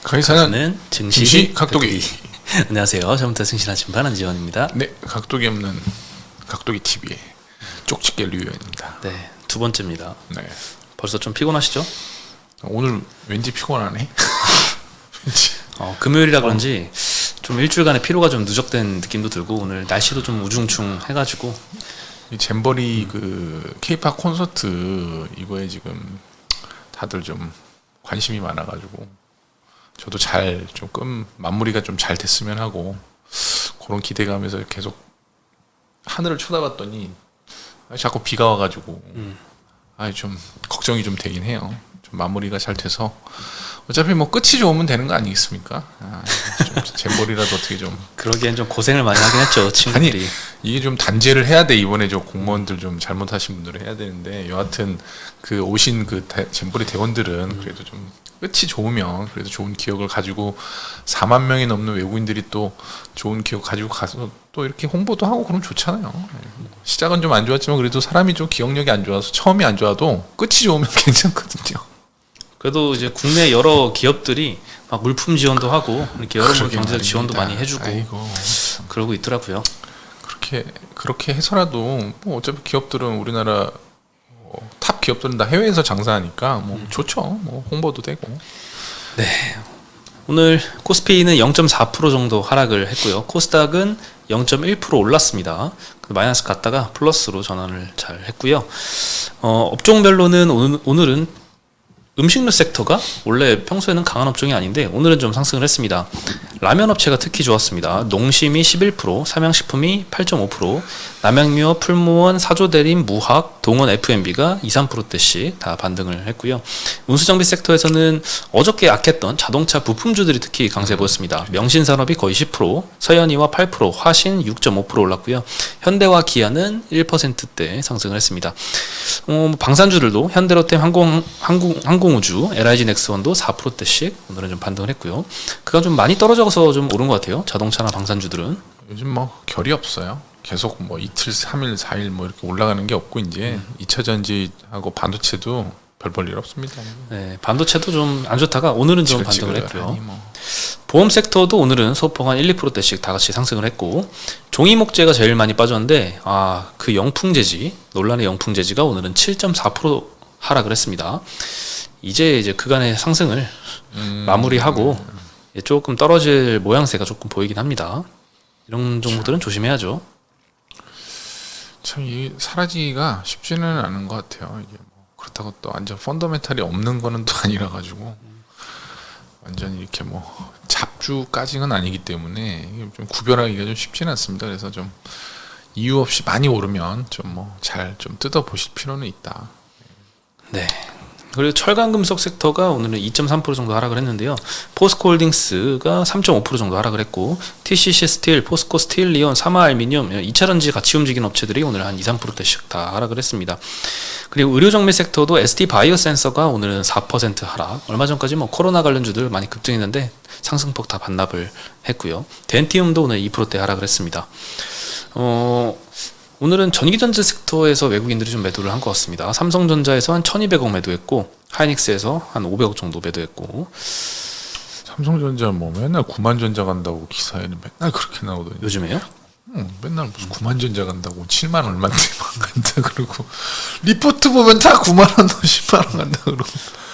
강의사는 증시 각도기. 안녕하세요. 처음부터 승신한 심판 한지원입니다. 네, 각도기 없는 각도기 TV의 쪽집게 류현입니다. 네, 두 번째입니다. 네, 벌써 좀 피곤하시죠? 오늘 왠지 피곤하네. 왠지. 금요일이라 그런지 좀 일주일간의 피로가 좀 누적된 느낌도 들고 오늘 날씨도 좀 우중충해가지고 이 잼버리 그 K-팝 콘서트 이거에 지금 다들 좀 관심이 많아가지고 저도 잘 조금 마무리가 좀 잘 됐으면 하고 그런 기대감에서 계속 하늘을 쳐다봤더니 자꾸 비가 와가지고 좀 걱정이 좀 되긴 해요. 좀 마무리가 잘 돼서 어차피 뭐 끝이 좋으면 되는 거 아니겠습니까? 좀 잼버리라도 어떻게 좀 그러기엔 좀 고생을 많이 하긴 했죠 친구들이. 아니 이게 좀 단죄를 해야 돼. 이번에 저 공무원들 좀 잘못하신 분들은 해야 되는데 여하튼 그 오신 그 잼버리 대원들은 그래도 좀 끝이 좋으면 그래도 좋은 기억을 가지고 4만 명이 넘는 외국인들이 또 좋은 기억 가지고 가서 또 이렇게 홍보도 하고 그러면 좋잖아요. 시작은 좀 안 좋았지만 그래도 사람이 좀 기억력이 안 좋아서 처음이 안 좋아도 끝이 좋으면 괜찮거든요. 그래도 이제 국내 여러 기업들이 막 물품 지원도 하고 이렇게 여러모로 경제적 지원도 많이 해주고 아이고. 그러고 있더라고요. 그렇게 해서라도 뭐 어차피 기업들은 우리나라 탑 기업들은 다 해외에서 장사하니까 뭐 좋죠. 뭐 홍보도 되고. 네. 오늘 코스피는 0.4% 정도 하락을 했고요. 코스닥은 0.1% 올랐습니다. 마이너스 갔다가 플러스로 전환을 잘 했고요. 업종별로는 오늘은 음식료 섹터가 원래 평소에는 강한 업종이 아닌데 오늘은 좀 상승을 했습니다. 라면 업체가 특히 좋았습니다. 농심이 11%, 삼양식품이 8.5%, 남양유업, 풀무원, 사조대림, 무학, 동원 F&B가 2, 3%대씩 다 반등을 했고요. 운수정비 섹터에서는 어저께 약했던 자동차 부품주들이 특히 강세 보였습니다. 명신산업이 거의 10%, 서현이와 8%, 화신 6.5% 올랐고요. 현대와 기아는 1%대 상승을 했습니다. 방산주들도 현대로템, 항공우주, LIG넥스원도 4%대씩 오늘은 좀 반등을 했고요. 그가 좀 많이 떨어져서 좀 오른 것 같아요. 자동차나 방산주들은. 요즘 뭐 결이 없어요. 계속 뭐 이틀, 3일, 4일 뭐 이렇게 올라가는 게 없고 이제 2차 전지하고 반도체도 별 볼 일 없습니다. 네, 반도체도 좀 안 좋다가 오늘은 좀 반등을 했고요. 뭐. 보험 섹터도 오늘은 소폭 한 1, 2%대씩 다 같이 상승을 했고 종이목재가 제일 많이 빠졌는데 그 영풍재지 논란의 영풍재지가 오늘은 7.4% 하락을 했습니다. 이제 그간의 상승을 마무리하고 조금 떨어질 모양새가 조금 보이긴 합니다. 이런 종목들은 조심해야죠. 참 이 사라지기가 쉽지는 않은 것 같아요. 이게 뭐 그렇다고 또 완전 펀더멘탈이 없는 거는 또 아니라 가지고 완전 이렇게 뭐 잡주까지는 아니기 때문에 좀 구별하기가 좀 쉽지는 않습니다. 그래서 좀 이유 없이 많이 오르면 좀 뭐 잘 좀 뜯어 보실 필요는 있다. 네. 그리고 철강금속 섹터가 오늘은 2.3% 정도 하락을 했는데요. 포스코홀딩스가 3.5% 정도 하락을 했고 TCC 스틸, 포스코 스틸, 리온, 사마알미늄, 2차전지 같이 움직이는 업체들이 오늘 한 2, 3%대씩 다 하락을 했습니다. 그리고 의료정밀 섹터도 ST바이오센서가 오늘은 4% 하락. 얼마 전까지 뭐 코로나 관련주들 많이 급등했는데 상승폭 다 반납을 했고요. 덴티움도 오늘 2%대 하락을 했습니다. 오늘은 전기전자 섹터에서 외국인들이 좀 매도를 한 것 같습니다. 삼성전자에서 한 1200억 매도했고 하이닉스에서 한 500억 정도 매도했고 삼성전자 뭐 맨날 9만전자 간다고 기사에는 맨날 그렇게 나오더니 요즘에요? 맨날 무슨 9만전자 간다고 7만 얼마인데 간다 그러고 리포트 보면 다 9만원 10만원 간다 그러고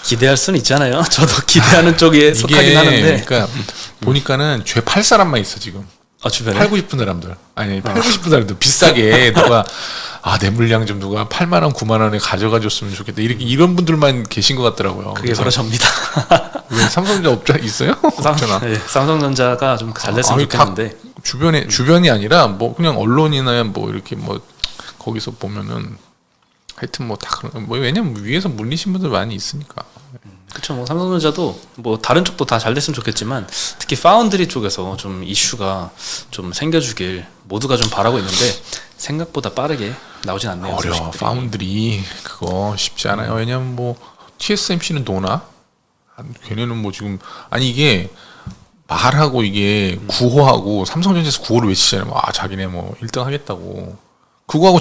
기대할 수는 있잖아요. 저도 기대하는 쪽에 속하긴 하는데 그러니까 보니까는 죄 팔 사람만 있어 지금. 주변에? 팔고 싶은 사람들. 아니, 팔고 싶은 사람들. 비싸게 누가, 내 물량 좀 누가 8만원, 9만원에 가져가 줬으면 좋겠다. 이런 분들만 계신 것 같더라고요. 그게 바로 접니다. 왜 삼성전자 업자 있어요? 네, 삼성전자가 좀 잘 됐으면 좋겠는데. 주변이 아니라 뭐 그냥 언론이나 뭐 이렇게 뭐 거기서 보면은 하여튼 뭐 다 그런, 뭐 왜냐면 위에서 물리신 분들 많이 있으니까. 그렇죠. 뭐 삼성전자도 뭐 다른 쪽도 다 잘 됐으면 좋겠지만 특히 파운드리 쪽에서 좀 이슈가 좀 생겨주길 모두가 좀 바라고 있는데 생각보다 빠르게 나오진 않네요. 어려워. 소식들이. 파운드리 그거 쉽지 않아요. 왜냐면 뭐 TSMC는 노나 걔네는 뭐 지금 이게 말하고 이게 구호하고 삼성전자에서 구호를 외치잖아요. 자기네 뭐 1등 하겠다고 그거하고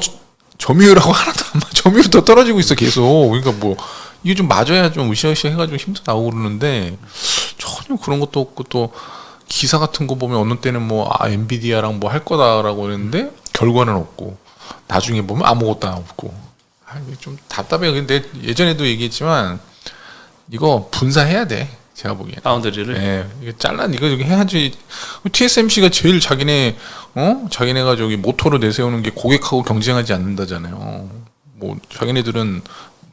점유율하고 하나도 안 맞아. 점유율 더 떨어지고 있어 계속. 그러니까 뭐 이게 좀 맞아야 좀 으쌰으쌰 해가지고 힘도 나오고 그러는데 전혀 전혀 그런 것도 없고 또 기사 같은 거 보면 어느 때는 뭐 엔비디아랑 뭐 할 거다라고 했는데 결과는 없고 나중에 보면 아무것도 없고 이게 좀 답답해요. 근데 예전에도 얘기했지만 이거 분사해야 돼. 제가 보기엔. 바운더리를. 네, 이거 이거 해야지. TSMC가 제일 자기네가 저기 모토로 내세우는 게 고객하고 경쟁하지 않는다잖아요. 뭐 자기네들은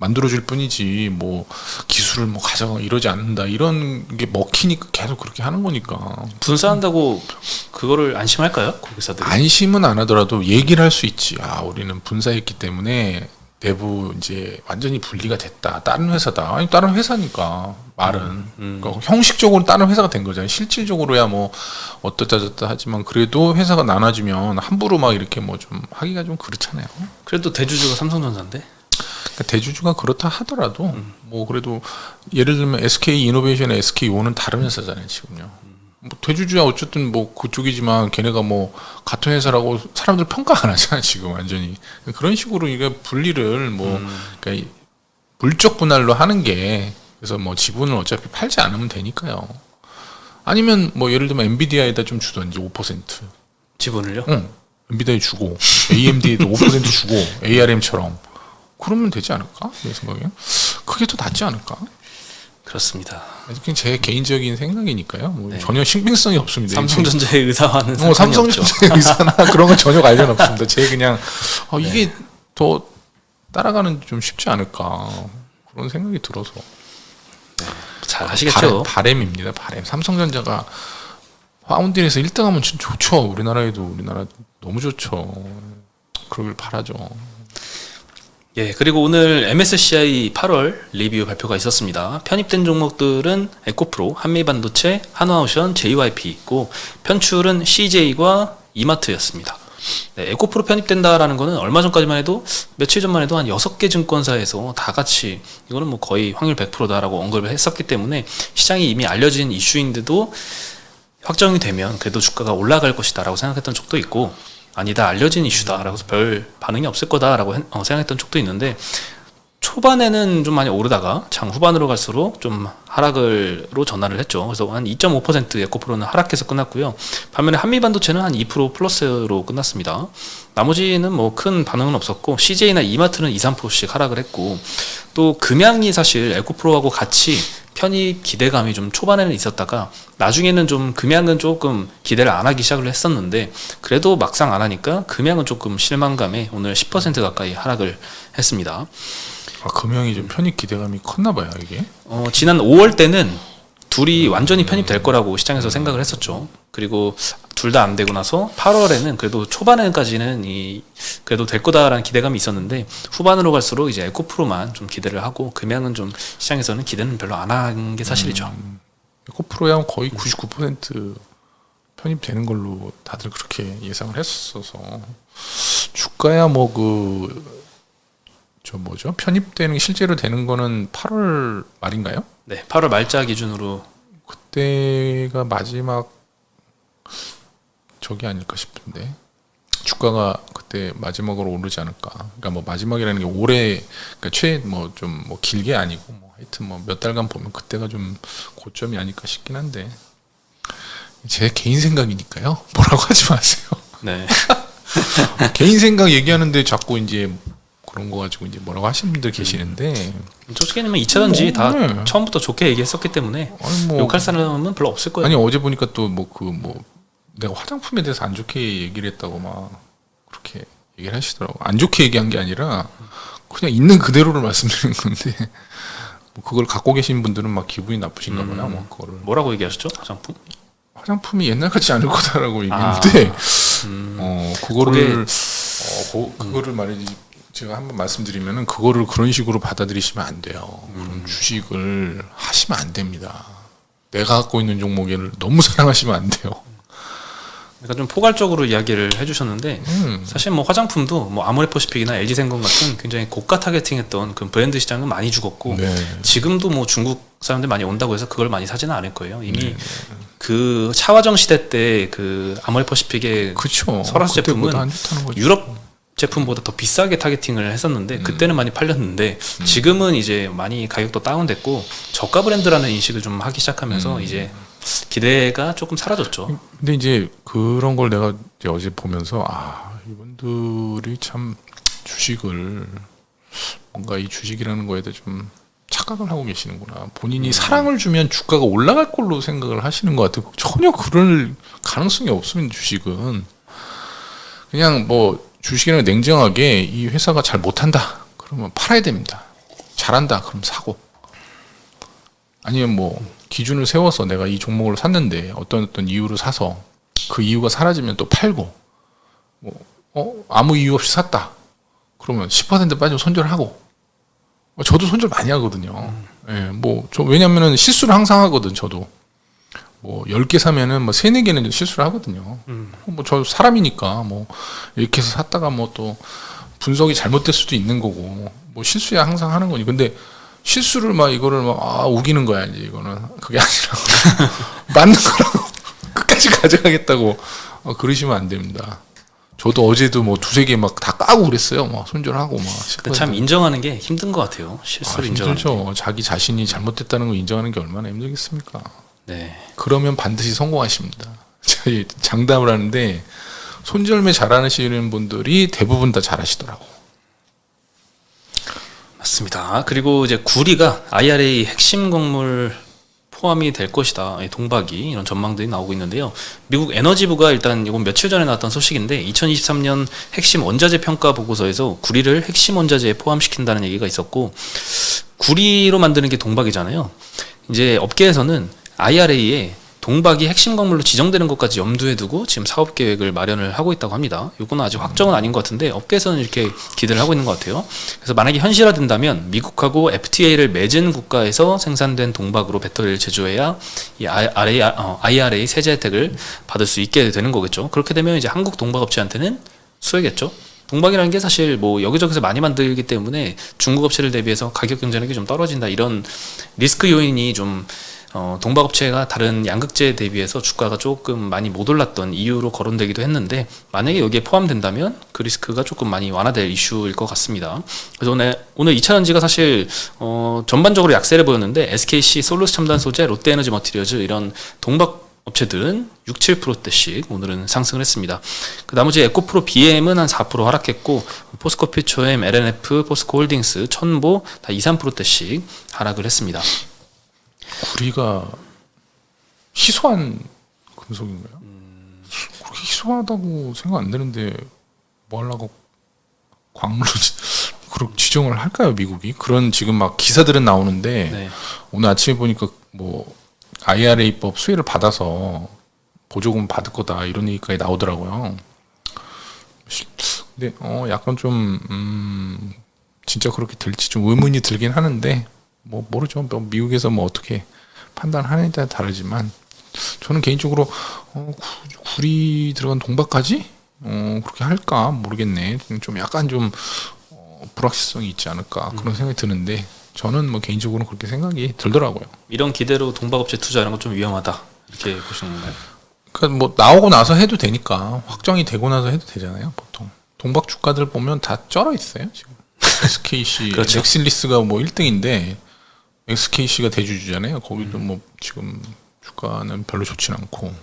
만들어줄 뿐이지 뭐 기술을 뭐 가져가 이러지 않는다. 이런 게 먹히니까 계속 그렇게 하는 거니까. 분사한다고 그거를 안심할까요? 고객사들이? 안심은 안 하더라도 얘기를 할 수 있지. 우리는 분사했기 때문에 내부 이제 완전히 분리가 됐다. 다른 회사다. 아니 다른 회사니까 말은 그러니까 형식적으로 다른 회사가 된 거잖아요. 실질적으로야 뭐 어떠다 저떠다 하지만 그래도 회사가 나눠지면 함부로 막 이렇게 뭐 좀 하기가 좀 그렇잖아요. 그래도 대주주가 삼성전자인데. 그러니까 대주주가 그렇다 하더라도 뭐 그래도 예를 들면 SK 이노베이션의 SK온은 다른 회사잖아요 지금요. 뭐 대주주야 어쨌든 뭐 그쪽이지만 걔네가 뭐 같은 회사라고 사람들 평가 안 하잖아 지금 완전히. 그런 식으로 이게 분리를 뭐 그러니까 물적 분할로 하는 게 그래서 뭐 지분을 어차피 팔지 않으면 되니까요. 아니면 뭐 예를 들면 엔비디아에다 좀 주던지 5%. 지분을요? 응. 엔비디아에 주고 AMD에도 5% 주고 ARM처럼 그러면 되지 않을까? 내 생각에 그게 더 낫지 않을까? 그렇습니다. 그냥 제 개인적인 생각이니까요. 뭐 전혀 신빙성이 없습니다. 삼성전자의 의사와는 상관이 삼성전자의 의사나 그런 건 전혀 관련 없습니다. 제 그냥 이게 더 따라가는 좀 쉽지 않을까 그런 생각이 들어서. 잘 하시겠죠. 바램입니다. 바램. 삼성전자가 파운딩에서 1등하면 진짜 좋죠. 우리나라 너무 좋죠. 그러길 바라죠. 예, 그리고 오늘 MSCI 8월 리뷰 발표가 있었습니다. 편입된 종목들은 에코프로, 한미반도체, 한화오션, JYP 있고 편출은 CJ과 이마트였습니다. 네, 에코프로 편입된다라는 거는 얼마 전까지만 해도 며칠 전만 해도 한 6개 증권사에서 다 같이 이거는 뭐 거의 확률 100%다라고 언급을 했었기 때문에 시장이 이미 알려진 이슈인데도 확정이 되면 그래도 주가가 올라갈 것이다라고 생각했던 적도 있고 아니다 알려진 이슈다라고 해서 별 반응이 없을 거다라고 생각했던 쪽도 있는데 초반에는 좀 많이 오르다가 장 후반으로 갈수록 좀 하락으로 전환을 했죠. 그래서 한 2.5% 에코프로는 하락해서 끝났고요. 반면에 한미반도체는 한 2% 플러스로 끝났습니다. 나머지는 뭐 큰 반응은 없었고 CJ나 이마트는 2, 3%씩 하락을 했고 또 금양이 사실 에코프로하고 같이 편입 기대감이 좀 초반에는 있었다가 나중에는 좀 금양은 조금 기대를 안 하기 시작을 했었는데 그래도 막상 안 하니까 금양은 조금 실망감에 오늘 10% 가까이 하락을 했습니다. 금양이 좀 편입 기대감이 컸나 봐요 이게. 지난 5월 때는 둘이 완전히 편입될 거라고 시장에서 생각을 했었죠. 그리고 둘 다 안 되고 나서 8월에는 그래도 초반에까지는 그래도 될 거다라는 기대감이 있었는데 후반으로 갈수록 이제 에코프로만 좀 기대를 하고 금양은 좀 시장에서는 기대는 별로 안 한 게 사실이죠. 에코프로야 거의 99% 편입되는 걸로 다들 그렇게 예상을 했었어서 주가야 뭐 편입되는 게 실제로 되는 거는 8월 말인가요? 네, 8월 말자 기준으로 그때가 마지막 저기 아닐까 싶은데 주가가 그때 마지막으로 오르지 않을까. 그러니까 뭐 마지막이라는 게 올해 그러니까 뭐 길게 아니고 뭐 하여튼 뭐 몇 달간 보면 그때가 좀 고점이 아닐까 싶긴 한데 제 개인 생각이니까요. 뭐라고 하지 마세요. 네. 개인 생각 얘기하는데 자꾸 이제 그런 거 가지고 이제 뭐라고 하시는 분들 계시는데 솔직히 는 2차전지 다 처음부터 좋게 얘기했었기 때문에 욕할 사람은 별로 없을 거예요. 아니 어제 보니까 또 내가 화장품에 대해서 안 좋게 얘기를 했다고 막 그렇게 얘기를 하시더라고. 안 좋게 얘기한 게 아니라 그냥 있는 그대로를 말씀드리는 건데 뭐 그걸 갖고 계신 분들은 막 기분이 나쁘신가 봐요. 뭐 그거를 뭐라고 얘기하셨죠? 화장품이 옛날 같지 않을 거다라고 얘기했는데 그거를 그거를 말이지 제가 한번 말씀드리면은 그거를 그런 식으로 받아들이시면 안 돼요. 그런 주식을 하시면 안 됩니다. 내가 갖고 있는 종목을 너무 사랑하시면 안 돼요. 그러니까 좀 포괄적으로 이야기를 해주셨는데 사실 뭐 화장품도 뭐 아모레퍼시픽이나 LG생건 같은 굉장히 고가 타겟팅했던 그 브랜드 시장은 많이 죽었고 지금도 뭐 중국 사람들 많이 온다고 해서 그걸 많이 사지는 않을 거예요. 이미 그 차화정 시대 때 그 아모레퍼시픽의 그쵸. 설화수 제품은 유럽 제품보다 더 비싸게 타겟팅을 했었는데 그때는 많이 팔렸는데 지금은 이제 많이 가격도 다운됐고 저가 브랜드라는 인식을 좀 하기 시작하면서 이제 기대가 조금 사라졌죠. 근데 이제 그런 걸 내가 이제 어제 보면서 이분들이 참 주식을 뭔가 이 주식이라는 거에 대해 좀 착각을 하고 계시는구나. 본인이 사랑을 주면 주가가 올라갈 걸로 생각을 하시는 것 같아요. 전혀 그럴 가능성이 없습니다. 주식은 그냥 뭐 주식이라는 냉정하게 이 회사가 잘 못한다 그러면 팔아야 됩니다. 잘한다 그럼 사고, 아니면 뭐 기준을 세워서 내가 이 종목을 샀는데 어떤 이유로 사서 그 이유가 사라지면 또 팔고, 뭐 아무 이유 없이 샀다 그러면 10% 빠지면 손절하고. 저도 손절 많이 하거든요. 예, 저 왜냐면은 실수를 항상 하거든. 저도 뭐 10개 사면은 뭐 3, 4개는 실수를 하거든요. 뭐 저 사람이니까 뭐 이렇게 해서 샀다가 뭐 또 분석이 잘못될 수도 있는 거고, 뭐 실수야 항상 하는 거니. 근데 실수를 막 이거를 막 우기는 거야. 이제 이거는 그게 아니라 맞는 거라고 끝까지 가져가겠다고 그러시면 안 됩니다. 저도 어제도 뭐 2-3개 막 다 까고 그랬어요. 막 손절하고 막. 참 인정하는 게 힘든 것 같아요. 실수를 인정하는 게. 힘들죠. 자기 자신이 잘못됐다는 걸 인정하는 게 얼마나 힘들겠습니까? 네. 그러면 반드시 성공하십니다. 저희 장담을 하는데 손절매 잘하시는 분들이 대부분 다 잘하시더라고. 맞습니다. 그리고 이제 구리가 IRA 핵심 곡물 포함이 될 것이다. 동박이 이런 전망들이 나오고 있는데요. 미국 에너지부가 일단 이건 며칠 전에 나왔던 소식인데 2023년 핵심 원자재 평가 보고서에서 구리를 핵심 원자재에 포함시킨다는 얘기가 있었고, 구리로 만드는 게 동박이잖아요. 이제 업계에서는 IRA에 동박이 핵심 곡물로 지정되는 것까지 염두에 두고 지금 사업 계획을 마련을 하고 있다고 합니다. 이건 아직 확정은 아닌 것 같은데 업계에서는 이렇게 기대를 하고 있는 것 같아요. 그래서 만약에 현실화된다면 미국하고 FTA를 맺은 국가에서 생산된 동박으로 배터리를 제조해야 이 IRA 세제 혜택을 받을 수 있게 되는 거겠죠. 그렇게 되면 이제 한국 동박 업체한테는 수혜겠죠. 동박이라는 게 사실 뭐 여기저기서 많이 만들기 때문에 중국 업체를 대비해서 가격 경쟁력이 좀 떨어진다, 이런 리스크 요인이 좀 동박업체가 다른 양극재에 대비해서 주가가 조금 많이 못 올랐던 이유로 거론되기도 했는데, 만약에 여기에 포함된다면 그 리스크가 조금 많이 완화될 이슈일 것 같습니다. 그래서 오늘 2차전지가 사실 전반적으로 약세를 보였는데 SKC, 솔루스 첨단 소재, 롯데에너지 머티리얼즈 이런 동박 업체들은 6-7%대씩 오늘은 상승을 했습니다. 그 나머지 에코프로 BM은 한 4% 하락했고, 포스코 퓨처엠, LNF, 포스코 홀딩스, 천보 다 2-3%대씩 하락을 했습니다. 구리가 희소한 금속인가요? 그렇게 희소하다고 생각 안 되는데 뭐 하려고 광물을 그렇게 지정을 할까요, 미국이? 그런 지금 막 기사들은 나오는데 네. 오늘 오늘 아침에 보니까 뭐 IRA법 수혜를 받아서 보조금 받을 거다 이런 얘기까지 나오더라고요. 근데 약간 좀 진짜 그렇게 될지 좀 의문이 들긴 하는데 뭐 모르죠. 미국에서 뭐 어떻게 판단하느냐에 따라 다르지만 저는 개인적으로 구리 들어간 동박까지 그렇게 할까 모르겠네. 좀 약간 좀 불확실성이 있지 않을까 그런 생각이 드는데 저는 뭐 개인적으로 그렇게 생각이 들더라고요. 이런 기대로 동박업체 투자 이런 건 좀 위험하다 이렇게 보시는 건가요? 그러니까 뭐 나오고 나서 해도 되니까, 확정이 되고 나서 해도 되잖아요. 보통 동박 주가들 보면 다 쩔어 있어요 지금. SKC, 그렇죠. 엑슬리스가 뭐 1등인데 SKC가 대주주잖아요. 거기도 뭐 지금 주가는 별로 좋진 않고,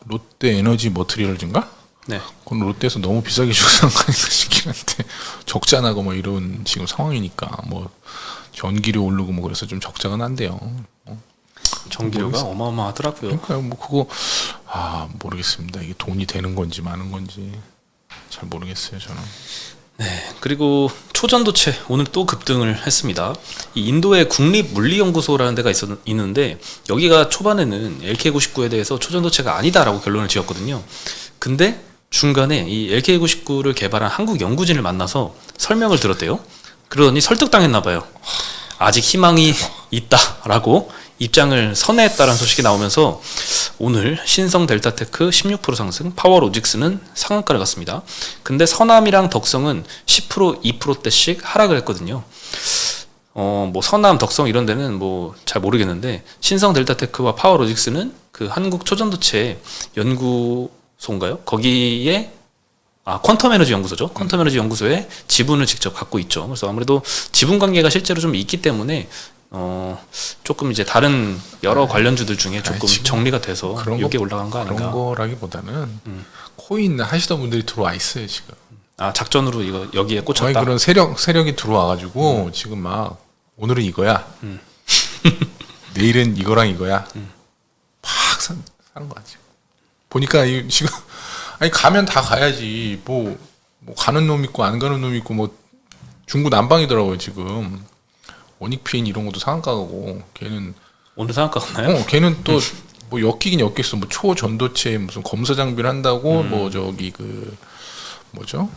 롯데 에너지 머티리얼즈인가? 네. 그건 롯데에서 너무 비싸게 주고 산 거 아닌가 싶긴 한데 적자 나고 뭐 이런 지금 상황이니까 뭐 전기료 오르고 뭐 그래서 좀 적자가 난대요. 전기료가 어마어마하더라고요. 그러니까요. 뭐 그거 모르겠습니다. 이게 돈이 되는 건지 마는 건지 잘 모르겠어요 저는. 네. 그리고 초전도체 오늘 또 급등을 했습니다. 이 인도의 국립물리연구소라는 데가 있는데 여기가 초반에는 LK99에 대해서 초전도체가 아니다라고 결론을 지었거든요. 근데 중간에 이 LK99를 개발한 한국 연구진을 만나서 설명을 들었대요. 그러더니 설득당했나 봐요. 아직 희망이 있다라고 입장을 선회했다라는 소식이 나오면서 오늘 신성 델타테크 16% 상승, 파워로직스는 상한가를 갔습니다. 근데 서남이랑 덕성은 10%, 2%대씩 하락을 했거든요. 뭐 서남, 덕성 이런 데는 뭐 잘 모르겠는데 신성 델타테크와 파워로직스는 그 한국 초전도체 연구소인가요? 거기에 퀀텀 에너지 연구소죠. 퀀텀 에너지 연구소에 지분을 직접 갖고 있죠. 그래서 아무래도 지분 관계가 실제로 좀 있기 때문에 조금 이제 다른 여러 관련주들 중에 조금 정리가 돼서 이게 올라간 거 아닌가. 그런 거라기보다는 코인 하시던 분들이 들어와 있어요 지금. 작전으로 이거 여기에 꽂혔다. 거의 그런 세력이 들어와가지고 지금 막 오늘은 이거야. 내일은 이거랑 이거야. 팍 사는 거야 지금. 보니까 지금 아니 가면 다 가야지. 뭐 가는 놈 있고 안 가는 놈 있고 뭐 중구난방이더라고요 지금. 원익피인 이런 것도 상한가고 걔는 오늘 상한가 갔나요? 걔는 또 뭐 엮이긴 엮였어. 뭐 초전도체 무슨 검사 장비를 한다고 뭐 저기 그 뭐죠?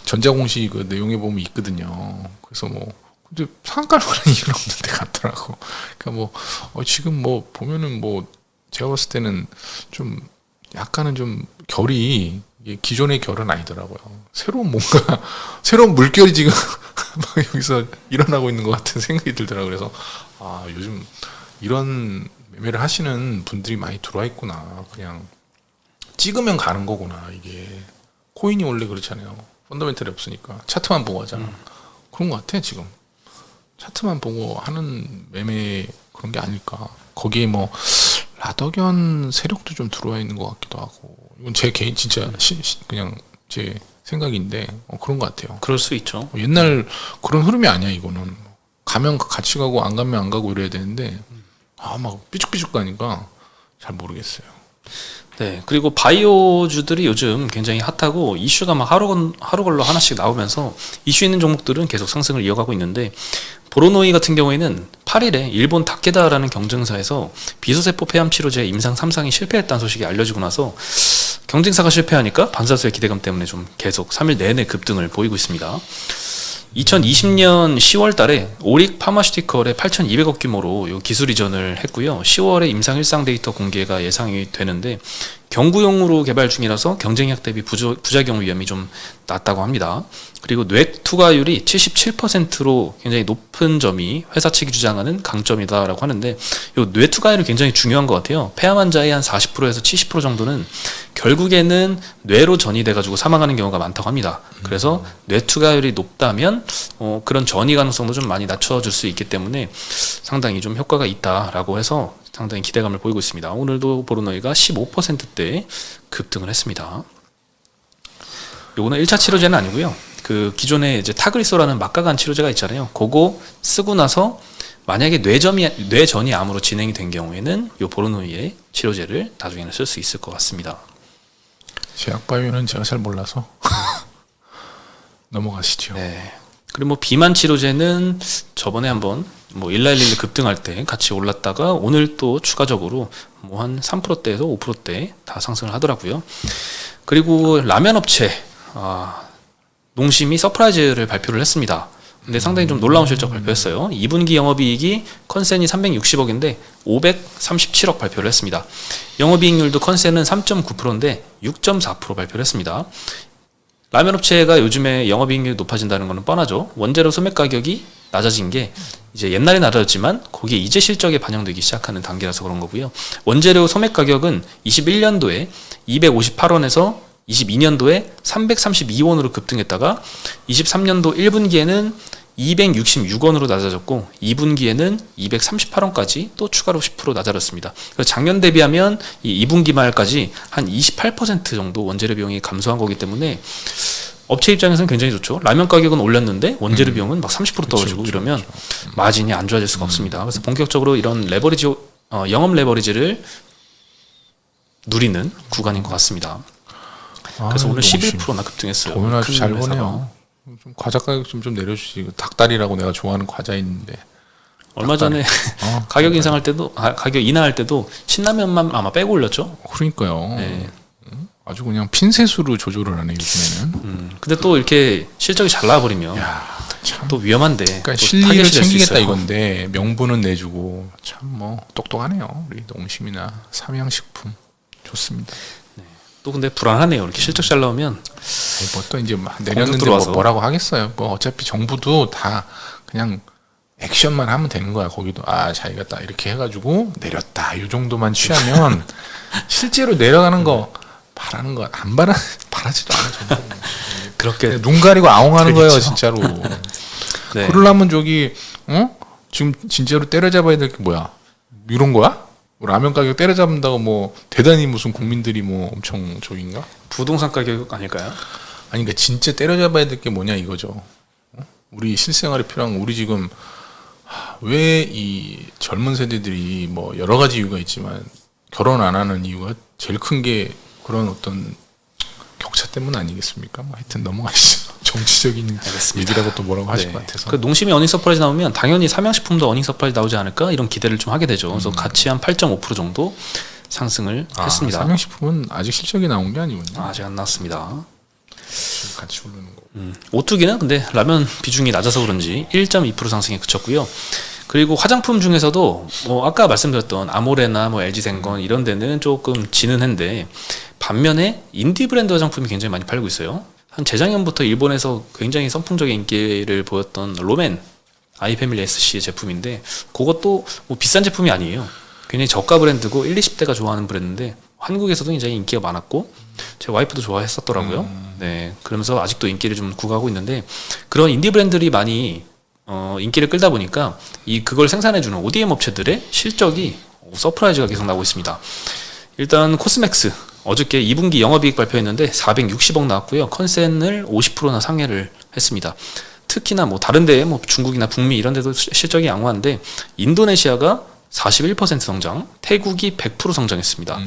전자공시 그 내용에 보면 있거든요. 그래서 뭐 근데 상한가를 가는 이유는 없는데 같더라고. 그러니까 뭐 지금 뭐 보면은 뭐 제가 봤을 때는 좀 약간은 좀 결이 이게 기존의 결은 아니더라고요. 새로운 뭔가 새로운 물결이 지금 막 여기서 일어나고 있는 것 같은 생각이 들더라고요. 그래서 요즘 이런 매매를 하시는 분들이 많이 들어와 있구나. 그냥 찍으면 가는 거구나. 이게 코인이 원래 그렇잖아요. 펀더멘털이 없으니까 차트만 보고 하잖아. 그런 것 같아 지금. 차트만 보고 하는 매매 그런 게 아닐까. 거기에 뭐 라더견 세력도 좀 들어와 있는 것 같기도 하고. 이건 제 개인 진짜 그냥 제 생각인데 그런 것 같아요. 그럴 수 있죠. 옛날 그런 흐름이 아니야 이거는. 가면 같이 가고 안 가면 안 가고 이래야 되는데 막 삐죽삐죽 가니까 잘 모르겠어요. 네, 그리고 바이오주들이 요즘 굉장히 핫하고 이슈가 막 하루 걸러 하나씩 나오면서 이슈 있는 종목들은 계속 상승을 이어가고 있는데 보로노이 같은 경우에는 8일에 일본 다케다라는 경쟁사에서 비소세포 폐암 치료제 임상 3상이 실패했다는 소식이 알려지고 나서 경쟁사가 실패하니까 반사수의 기대감 때문에 좀 계속 3일 내내 급등을 보이고 있습니다. 2020년 10월 달에 오릭 파마슈티컬의 8,200억 규모로 요 기술 이전을 했고요. 10월에 임상 1상 데이터 공개가 예상이 되는데 경구용으로 개발 중이라서 경쟁력 대비 부작용 위험이 좀 낮다고 합니다. 그리고 뇌투과율이 77%로 굉장히 높은 점이 회사 측이 주장하는 강점이다라고 하는데 이 뇌투과율이 굉장히 중요한 것 같아요. 폐암 환자의 한 40%에서 70% 정도는 결국에는 뇌로 전이 돼가지고 사망하는 경우가 많다고 합니다. 그래서 뇌투과율이 높다면 그런 전이 가능성도 좀 많이 낮춰줄 수 있기 때문에 상당히 좀 효과가 있다라고 해서 상당히 기대감을 보이고 있습니다. 오늘도 보로노이가 15%대 급등을 했습니다. 요거는 1차 치료제는 아니고요. 그 기존에 이제 타그리소라는 막가간 치료제가 있잖아요. 그거 쓰고 나서 만약에 뇌전이 암으로 진행이 된 경우에는 요 보로노이의 치료제를 나중에는 쓸 수 있을 것 같습니다. 제약바이오는 제가 잘 몰라서 넘어가시죠. 네. 그리고 뭐 비만 치료제는 저번에 한번 뭐 111 급등할 때 같이 올랐다가 오늘 또 추가적으로 뭐 한 3%대에서 5%대 다 상승을 하더라고요. 그리고 라면 업체 농심이 서프라이즈를 발표를 했습니다. 근데 상당히 좀 놀라운 실적 발표했어요. 2분기 영업이익이 컨센이 360억인데 537억 발표를 했습니다. 영업이익률도 컨센은 3.9%인데 6.4% 발표를 했습니다. 라면 업체가 요즘에 영업이익률이 높아진다는 것은 뻔하죠. 원재료 소매 가격이 낮아진 게 이제 옛날에 낮아졌지만 거기에 이제 실적에 반영되기 시작하는 단계라서 그런 거고요. 원재료 소매 가격은 21년도에 258원에서 22년도에 332원으로 급등했다가 23년도 1분기에는 266원으로 낮아졌고 2분기에는 238원까지 또 추가로 10% 낮아졌습니다. 그래서 작년 대비하면 이 2분기 말까지 한 28% 정도 원재료 비용이 감소한 거기 때문에 업체 입장에서는 굉장히 좋죠. 라면 가격은 올랐는데 원재료 비용은 막 30% 떨어지고 이러면 마진이 안 좋아질 수가 없습니다. 그래서 본격적으로 이런 레버리지 영업 레버리지를 누리는 구간인 것 같습니다. 그래서 오늘 11%나 급등했어요. 돈을 아주 잘 버네요. 좀 과자 가격 좀 내려주지. 닭다리라고 내가 좋아하는 과자 있는데. 얼마 전에 가격 인상할 때도 가격 인하할 때도 신라면만 아마 빼고 올렸죠. 그러니까요. 네. 아주 그냥 핀셋으로 조절을 하네 요즘에는. 근데 또 이렇게 실적이 잘 나와버리면 또 위험한데. 그러니까 실리를 챙기겠다 이건데 명분은 내주고 참 뭐 똑똑하네요. 우리 농심이나 삼양식품 좋습니다. 네. 또 근데 불안하네요. 이렇게 실적 잘 나오면. 뭐 또 이제 내렸는데 뭐라고 하겠어요. 뭐 어차피 정부도 다 그냥 액션만 하면 되는 거야. 거기도 자기가 딱 이렇게 해가지고 내렸다 이 정도만 취하면 실제로 내려가는 거 바라는 거 안 잘하지도 않아 전혀. 그렇게 눈 가리고 아웅하는 거예요 그렇죠. 진짜로. 네. 그러려면 저기 지금 진짜로 때려잡아야 될 게 뭐야? 이런 거야? 뭐 라면 가격 때려잡는다고 뭐 대단히 무슨 국민들이 뭐 엄청 저긴가? 부동산 가격 아닐까요? 아니 그러니까 진짜 때려잡아야 될 게 뭐냐 이거죠. 우리 실생활에 필요한 거 우리 지금 왜 이 젊은 세대들이 뭐 여러 가지 이유가 있지만 결혼 안 하는 이유가 제일 큰 게 그런 어떤 격차 때문 아니겠습니까? 뭐 하여튼 넘어가시죠. 정치적인 알겠습니다. 얘기라고 또 뭐라고 하실 네. 것 같아서. 그 농심이 어닝 서프라이즈 나오면 당연히 삼양식품도 어닝 서프라이즈 나오지 않을까 이런 기대를 좀 하게 되죠. 그래서 같이 한 8.5% 정도 상승을 했습니다. 삼양식품은 아직 실적이 나온 게 아니군요. 아직 안 나왔습니다. 같이 오르는 거. 오뚜기는 근데 라면 비중이 낮아서 그런지 1.2% 상승에 그쳤고요. 그리고 화장품 중에서도 뭐 아까 말씀드렸던 아모레나 뭐 LG생건 이런 데는 조금 지는 한데 반면에 인디 브랜드 화장품이 굉장히 많이 팔고 있어요. 한 재작년부터 일본에서 굉장히 선풍적인 인기를 보였던 로맨 아이패밀리 SC의 제품인데 그것도 뭐 비싼 제품이 아니에요. 굉장히 저가 브랜드고 1, 20대가 좋아하는 브랜드인데 한국에서도 굉장히 인기가 많았고 제 와이프도 좋아했었더라고요. 네, 그러면서 아직도 인기를 좀 구가하고 있는데 그런 인디 브랜드들이 많이 인기를 끌다 보니까 그걸 생산해주는 ODM 업체들의 실적이 서프라이즈가 계속 나오고 있습니다. 일단 코스맥스 어저께 2분기 영업이익 발표했는데 460억 나왔고요. 컨센을 50%나 상회를 했습니다. 특히나 뭐 다른 데에 뭐 중국이나 북미 이런 데도 실적이 양호한데 인도네시아가 41% 성장, 태국이 100% 성장했습니다.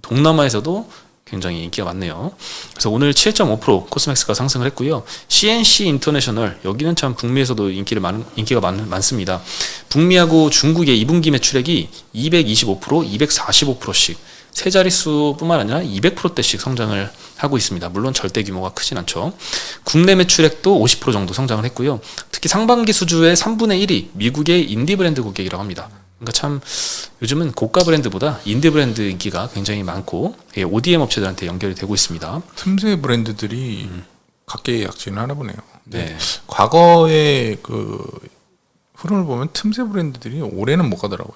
동남아에서도 굉장히 인기가 많네요. 그래서 오늘 7.5% 코스맥스가 상승을 했고요. CNC 인터내셔널 여기는 참 북미에서도 인기가 많습니다. 북미하고 중국의 2분기 매출액이 225%, 245%씩 세 자릿수뿐만 아니라 200%대씩 성장을 하고 있습니다. 물론 절대 규모가 크진 않죠. 국내 매출액도 50% 정도 성장을 했고요. 특히 상반기 수주의 3분의 1이 미국의 인디 브랜드 고객이라고 합니다. 그러니까 참 요즘은 고가 브랜드보다 인디 브랜드 인기가 굉장히 많고 ODM 업체들한테 연결이 되고 있습니다. 틈새 브랜드들이 각계약진을 하나 보네요. 네. 과거의 그 흐름을 보면 틈새 브랜드들이 올해는 못 가더라고요.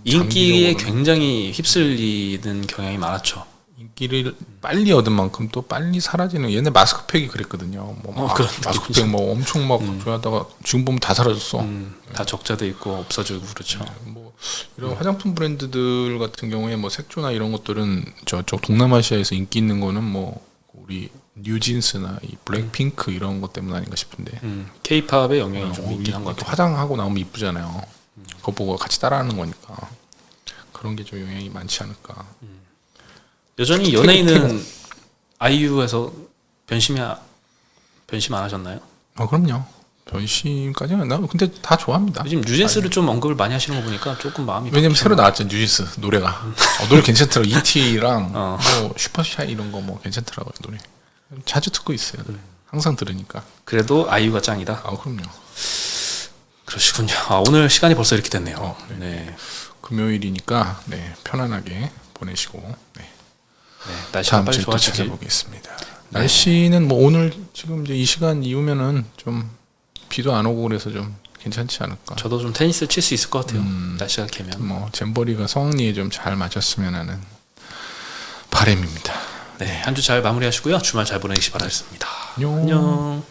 인기에 장기적으로는. 굉장히 휩쓸리는 경향이 많았죠. 인기를 빨리 얻은 만큼 또 빨리 사라지는 옛날 마스크팩이 그랬거든요. 그런 마스크팩 뭐 엄청 막 좋아하다가 지금 보면 다 사라졌어. 다 적자돼 있고 없어지고 그렇죠. 뭐 이런 화장품 브랜드들 같은 경우에 뭐 색조나 이런 것들은 저쪽 동남아시아에서 인기 있는 거는 뭐 우리 뉴진스나 이 블랙핑크 이런 것 때문 아닌가 싶은데. K-팝의 영향이 좀 있긴 한 것 같아요. 화장하고 나오면 이쁘잖아요. 그거 보고 같이 따라하는 거니까 그런 게 좀 영향이 많지 않을까. 여전히 연예인은 아이유에서 변심 안 하셨나요? 그럼요. 변심까지는 나 근데 다 좋아합니다. 요즘 뉴진스를 좀 언급을 많이 하시는 거 보니까 조금 마음이 왜냐면 바뀌시는 새로 나왔잖아요 뉴진스 노래가. 노래 괜찮더라고. ETA랑 어. 뭐 슈퍼샤이 이런 거 뭐 괜찮더라고요 노래. 자주 듣고 있어요. 항상 들으니까. 그래도 아이유가 짱이다. 그럼요. 그러시군요. 오늘 시간이 벌써 이렇게 됐네요. 네. 금요일이니까 편안하게 보내시고 날씨가 다음 빨리 주에 또 좋아지길. 찾아보겠습니다. 날씨는 뭐 오늘 지금 이제 이 시간 이후면은 좀 비도 안 오고 그래서 좀 괜찮지 않을까. 저도 좀 테니스 칠 수 있을 것 같아요. 날씨가 개면. 뭐 잼버리가 성황리에 좀 잘 맞았으면 하는 바람입니다. 네, 한 주 잘 마무리하시고요. 주말 잘 보내시기 바라겠습니다. 안녕. 안녕.